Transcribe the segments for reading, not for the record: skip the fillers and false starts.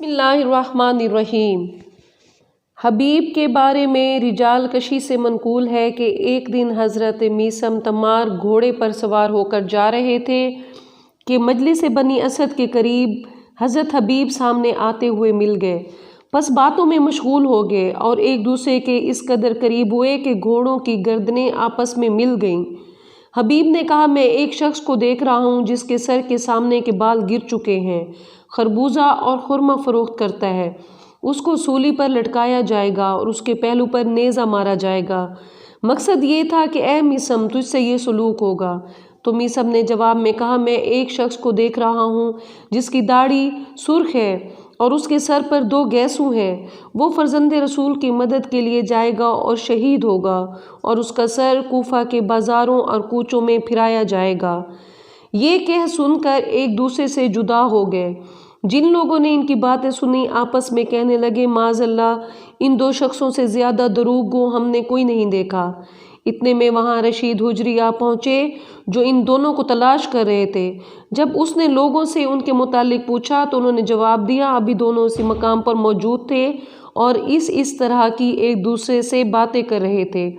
बिस्मिल्लाहिर्रहमानिर्रहीम। हबीब के बारे में रिजाल कशी से मनकूल है कि एक दिन हज़रत मीसम तमार घोड़े पर सवार होकर जा रहे थे कि मजलिस बनी असद के करीब हज़रत हबीब सामने आते हुए मिल गए। बस बातों में मशगूल हो गए और एक दूसरे के इस कदर करीब हुए कि घोड़ों की गर्दनें आपस में मिल गईं। हबीब ने कहा, मैं एक शख्स को देख रहा हूँ जिसके सर के सामने के बाल गिर चुके हैं, खरबूजा और खुरमा फरोख्त करता है। उसको सूली पर लटकाया जाएगा और उसके पहलू पर नेज़ा मारा जाएगा। मकसद ये था कि ए मीसम, तुझसे ये सलूक होगा। तो मीसम ने जवाब में कहा, मैं एक शख्स को देख रहा हूँ जिसकी दाढ़ी सुर्ख है और उसके सर पर 2 गैसू हैं। वो फर्जंदे रसूल की मदद के लिए जाएगा और शहीद होगा और उसका सर कूफा के बाज़ारों और कूचों में फिराया जाएगा। ये कह सुनकर एक दूसरे से जुदा हो गए। जिन लोगों ने इनकी बातें सुनी आपस में कहने लगे, माज़अल्लाह, इन 2 शख्सों से ज़्यादा दरूगो हमने कोई नहीं देखा। इतने में वहाँ रशीद हुजरी आ पहुँचे जो इन दोनों को तलाश कर रहे थे। जब उसने लोगों से उनके मुतालिक पूछा तो उन्होंने जवाब दिया, अभी दोनों इसी मकाम पर मौजूद थे और इस तरह की एक दूसरे से बातें कर रहे थे।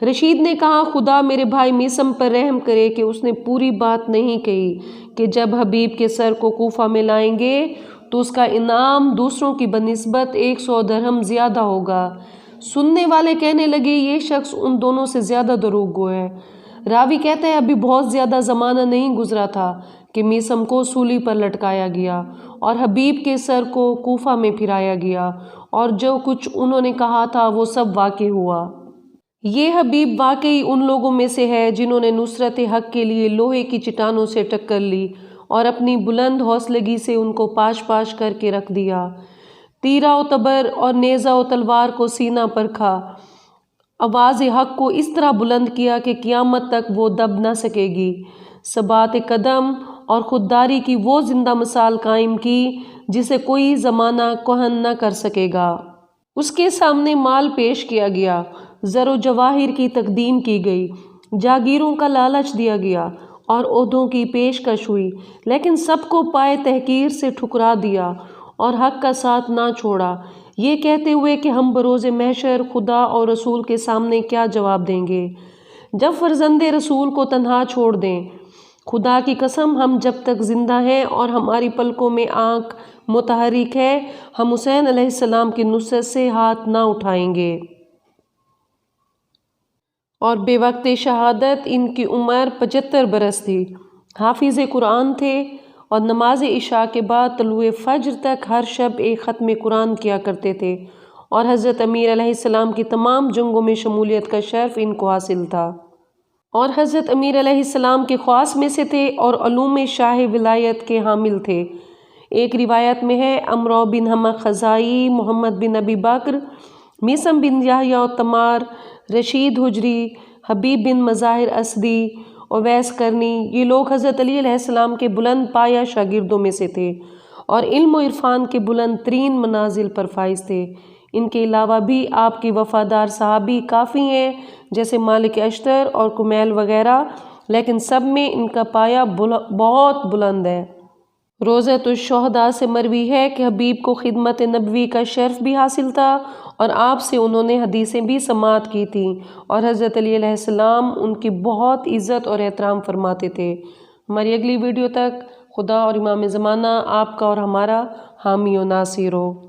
रशीद ने कहा, खुदा मेरे भाई मीसम पर रहम करे कि उसने पूरी बात नहीं कही कि जब हबीब के सर को कूफा में लाएंगे तो उसका इनाम दूसरों की बनिस्बत 100 दरहम ज़्यादा होगा। सुनने वाले कहने लगे, ये शख्स उन दोनों से ज़्यादा दरूगो है। रावी कहते हैं, अभी बहुत ज़्यादा ज़माना नहीं गुजरा था कि मीसम को सूली पर लटकाया गया और हबीब के सर को कूफा में फिराया गया और जो कुछ उन्होंने कहा था वो सब वाक़ई हुआ। ये हबीब वाकई उन लोगों में से है जिन्होंने नुसरत हक के लिए लोहे की चट्टानों से टक्कर ली और अपनी बुलंद हौसलगी से उनको पाश पाश करके रख दिया। तीरा व तबर और नेज़ा व तलवार को सीना पर खा, आवाज़ हक को इस तरह बुलंद किया कि क़यामत तक वो दब न सकेगी। सबात कदम और खुददारी की वो जिंदा मिसाल कायम की जिसे कोई ज़माना कोहन न कर सकेगा। उसके सामने माल पेश किया गया, ज़रो जवाहिर की तकदीम की गई, जागीरों का लालच दिया गया और ओहदों की पेशकश हुई, लेकिन सबको पाए तहकीर से ठुकरा दिया और हक का साथ ना छोड़ा, ये कहते हुए कि हम बरोज़े महशर खुदा और रसूल के सामने क्या जवाब देंगे जब फर्जंदे रसूल को तन्हा छोड़ दें। खुदा की कसम, हम जब तक ज़िंदा हैं और हमारी पलकों में आँख मुतहरिक है, हम हुसैन अलैहिस्सलाम की नुसरत से हाथ ना उठाएंगे। और बेवक्त शहादत इनकी उम्र 75 बरस थी। हाफिज़ कुरान थे और नमाज इशा के बाद तलुए फ़ज्र तक हर शब एक ख़त्म कुरान किया करते थे और हज़रत अमीर अलैहिस्सलाम की तमाम जंगों में शमूलियत का शर्फ़ इनको हासिल था और हज़रत अमीर अलैहिस्सलाम के ख्वास में से थे और अलूम शाह विलायत के हामिल थे। एक रिवायत में है, अमरो बिन हम ख़ज़ाई, मोहम्मद बिन अबी बकर, मीसम बिन याहया तमार, रशीद हुजरी, हबीब बिन मज़ाहिर असदी, ओवैस करनी, ये लोग हज़रत अली अलैहिस्सलाम के बुलंद पाया शागिर्दों में से थे और इल्म व इरफान के बुलंद तरीन मनाजिल पर फाइज थे। इनके अलावा भी आपकी वफ़ादार सहाबी काफ़ी हैं, जैसे मालिक अश्तर और कुमैल वगैरह, लेकिन सब में इनका पाया बहुत बुलंद है। रोज़तुश्शुहदा से मरवी है कि हबीब को खिदमत नबवी का शर्फ भी हासिल था और आपसे उन्होंने हदीसें भी समाअत की थी और हज़रत अली अलैहिस्सलाम उनकी बहुत इज़्ज़त और एहतराम फरमाते थे। हमारी अगली वीडियो तक खुदा और इमाम ज़माना आपका और हमारा हामी और नासिर हो।